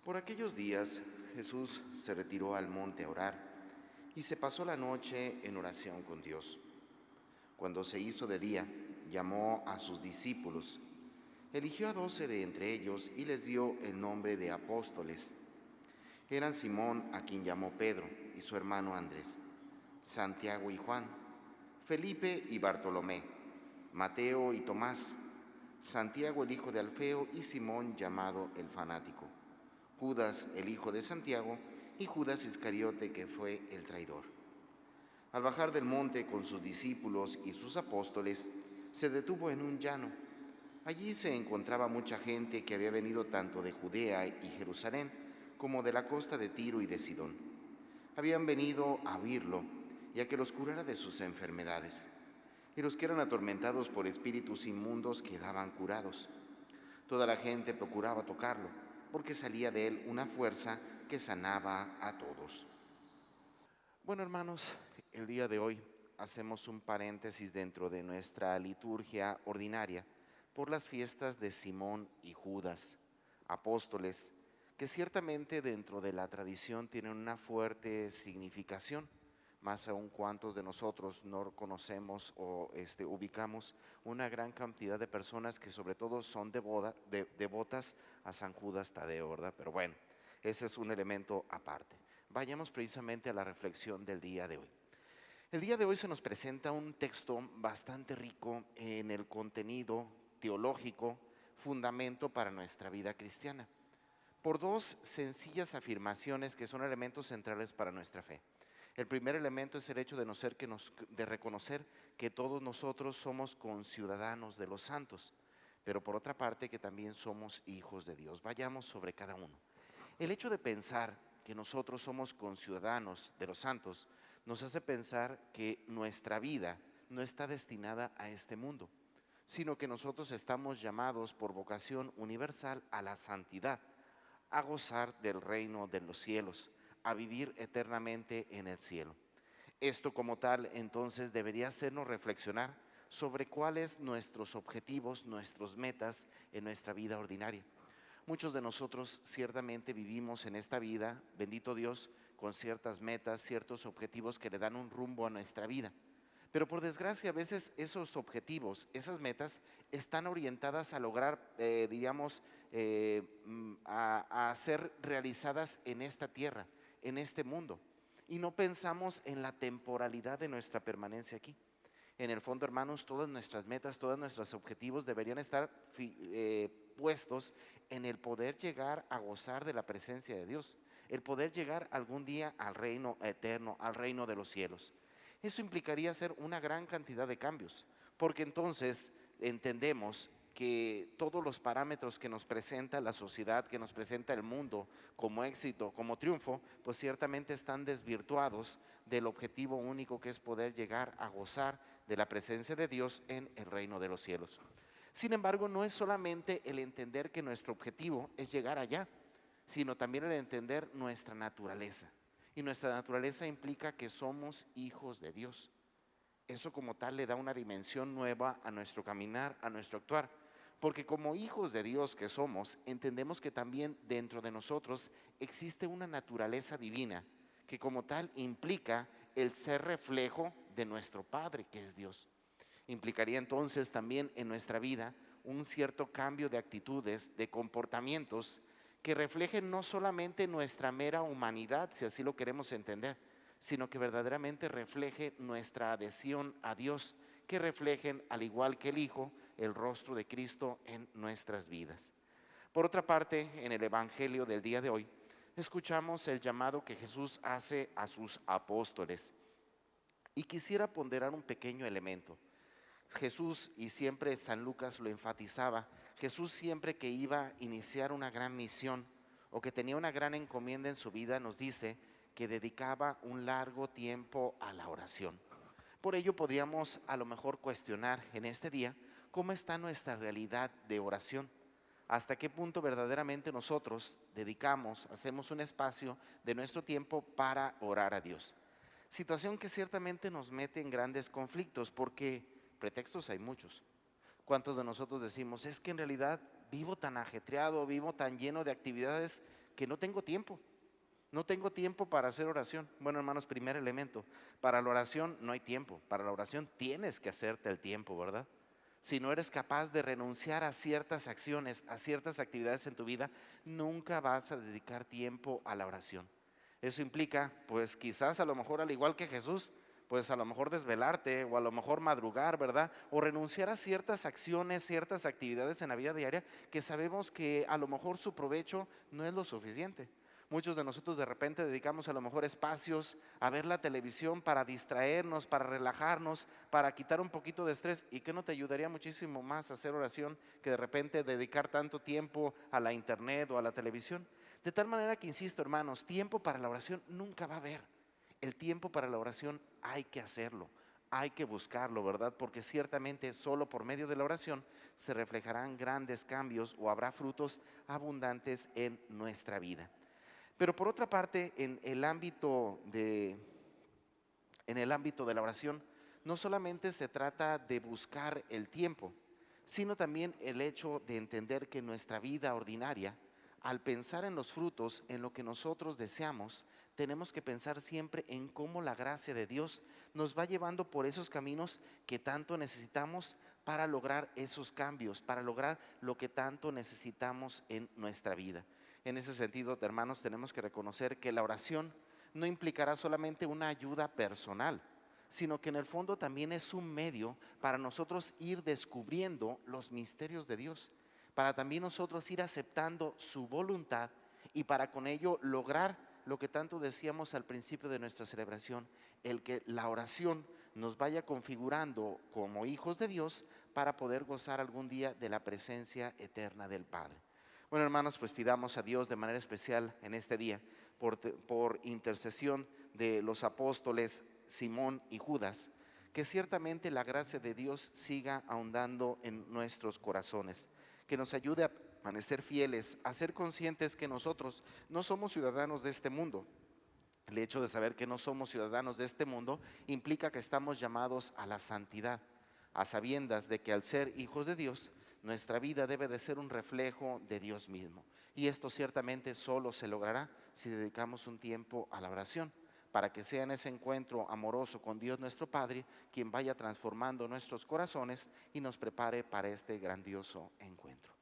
Por aquellos días Jesús se retiró al monte a orar y se pasó la noche en oración con Dios. Cuando se hizo de día, llamó a sus discípulos, eligió a 12 de entre ellos y les dio el nombre de apóstoles. Eran Simón, a quien llamó Pedro, y su hermano Andrés, Santiago y Juan, Felipe y Bartolomé, Mateo y Tomás, Santiago el hijo de Alfeo y Simón llamado el fanático, Judas el hijo de Santiago y Judas Iscariote, que fue el traidor. Al bajar del monte con sus discípulos y sus apóstoles, se detuvo en un llano. Allí se encontraba mucha gente que había venido tanto de Judea y Jerusalén como de la costa de Tiro y de Sidón. Habían venido a oírlo y a que los curara de sus enfermedades. Y los que eran atormentados por espíritus inmundos quedaban curados. Toda la gente procuraba tocarlo, porque salía de él una fuerza que sanaba a todos. Bueno, hermanos, el día de hoy hacemos un paréntesis dentro de nuestra liturgia ordinaria por las fiestas de Simón y Judas, apóstoles, que ciertamente dentro de la tradición tienen una fuerte significación, más aún cuantos de nosotros no conocemos o ubicamos una gran cantidad de personas que sobre todo son devotas a San Judas Tadeo, ¿verdad? Pero bueno, ese es un elemento aparte. Vayamos precisamente a la reflexión del día de hoy. El día de hoy se nos presenta un texto bastante rico en el contenido teológico, fundamento para nuestra vida cristiana, por dos sencillas afirmaciones que son elementos centrales para nuestra fe. El primer elemento es el hecho de reconocer que todos nosotros somos conciudadanos de los santos, pero por otra parte que también somos hijos de Dios. Vayamos sobre cada uno. El hecho de pensar que nosotros somos conciudadanos de los santos nos hace pensar que nuestra vida no está destinada a este mundo, sino que nosotros estamos llamados por vocación universal a la santidad, a gozar del reino de los cielos, a vivir eternamente en el cielo. Esto como tal entonces debería hacernos reflexionar sobre cuáles nuestros objetivos, nuestras metas en nuestra vida ordinaria. Muchos de nosotros ciertamente vivimos en esta vida, bendito Dios, con ciertas metas, ciertos objetivos que le dan un rumbo a nuestra vida. Pero por desgracia a veces esos objetivos, esas metas están orientadas a lograr, a ser realizadas en esta tierra, en este mundo. Y no pensamos en la temporalidad de nuestra permanencia aquí. En el fondo, hermanos, todas nuestras metas, todos nuestros objetivos deberían estar puestos en el poder llegar a gozar de la presencia de Dios, el poder llegar algún día al reino eterno, al reino de los cielos. Eso implicaría hacer una gran cantidad de cambios, porque entonces entendemos que todos los parámetros que nos presenta la sociedad, que nos presenta el mundo como éxito, como triunfo, pues ciertamente están desvirtuados del objetivo único que es poder llegar a gozar de la presencia de Dios en el reino de los cielos. Sin embargo, no es solamente el entender que nuestro objetivo es llegar allá, sino también el entender nuestra naturaleza. Y nuestra naturaleza implica que somos hijos de Dios. Eso como tal le da una dimensión nueva a nuestro caminar, a nuestro actuar. Porque como hijos de Dios que somos, entendemos que también dentro de nosotros existe una naturaleza divina que como tal implica el ser reflejo de nuestro Padre, que es Dios. Implicaría entonces también en nuestra vida un cierto cambio de actitudes, de comportamientos que reflejen no solamente nuestra mera humanidad, si así lo queremos entender, sino que verdaderamente refleje nuestra adhesión a Dios, que reflejen, al igual que el Hijo, el rostro de Cristo en nuestras vidas. Por otra parte, en el Evangelio del día de hoy, escuchamos el llamado que Jesús hace a sus apóstoles. Y quisiera ponderar un pequeño elemento. Jesús, y siempre San Lucas lo enfatizaba, Jesús siempre que iba a iniciar una gran misión o que tenía una gran encomienda en su vida, nos dice que dedicaba un largo tiempo a la oración. Por ello podríamos a lo mejor cuestionar en este día cómo está nuestra realidad de oración. Hasta qué punto verdaderamente nosotros dedicamos, hacemos un espacio de nuestro tiempo para orar a Dios. Situación que ciertamente nos mete en grandes conflictos porque pretextos hay muchos. ¿Cuántos de nosotros decimos, es que en realidad vivo tan ajetreado, vivo tan lleno de actividades que no tengo tiempo. No tengo tiempo para hacer oración. Bueno, hermanos, primer elemento, para la oración no hay tiempo. Para la oración tienes que hacerte el tiempo, ¿verdad? Si no eres capaz de renunciar a ciertas acciones, a ciertas actividades en tu vida, nunca vas a dedicar tiempo a la oración. Eso implica, pues quizás a lo mejor al igual que Jesús, pues a lo mejor desvelarte o a lo mejor madrugar, ¿verdad? O renunciar a ciertas acciones, ciertas actividades en la vida diaria que sabemos que a lo mejor su provecho no es lo suficiente. Muchos de nosotros de repente dedicamos a lo mejor espacios a ver la televisión para distraernos, para relajarnos, para quitar un poquito de estrés. ¿Y qué no te ayudaría muchísimo más a hacer oración que de repente dedicar tanto tiempo a la internet o a la televisión? De tal manera que, insisto, hermanos, tiempo para la oración nunca va a haber. El tiempo para la oración hay que hacerlo, hay que buscarlo, ¿verdad? Porque ciertamente solo por medio de la oración se reflejarán grandes cambios o habrá frutos abundantes en nuestra vida. Pero por otra parte, en el ámbito de la oración, no solamente se trata de buscar el tiempo, sino también el hecho de entender que nuestra vida ordinaria, al pensar en los frutos, en lo que nosotros deseamos, tenemos que pensar siempre en cómo la gracia de Dios nos va llevando por esos caminos que tanto necesitamos para lograr esos cambios, para lograr lo que tanto necesitamos en nuestra vida. En ese sentido, hermanos, tenemos que reconocer que la oración no implicará solamente una ayuda personal, sino que en el fondo también es un medio para nosotros ir descubriendo los misterios de Dios, para también nosotros ir aceptando su voluntad y para con ello lograr lo que tanto decíamos al principio de nuestra celebración, el que la oración nos vaya configurando como hijos de Dios para poder gozar algún día de la presencia eterna del Padre. Bueno, hermanos, pues pidamos a Dios de manera especial en este día, por intercesión de los apóstoles Simón y Judas, que ciertamente la gracia de Dios siga ahondando en nuestros corazones, que nos ayude a permanecer fieles, a ser conscientes que nosotros no somos ciudadanos de este mundo. El hecho de saber que no somos ciudadanos de este mundo implica que estamos llamados a la santidad, a sabiendas de que al ser hijos de Dios, nuestra vida debe de ser un reflejo de Dios mismo. Y esto ciertamente solo se logrará si dedicamos un tiempo a la oración, para que sea en ese encuentro amoroso con Dios nuestro Padre quien vaya transformando nuestros corazones y nos prepare para este grandioso encuentro.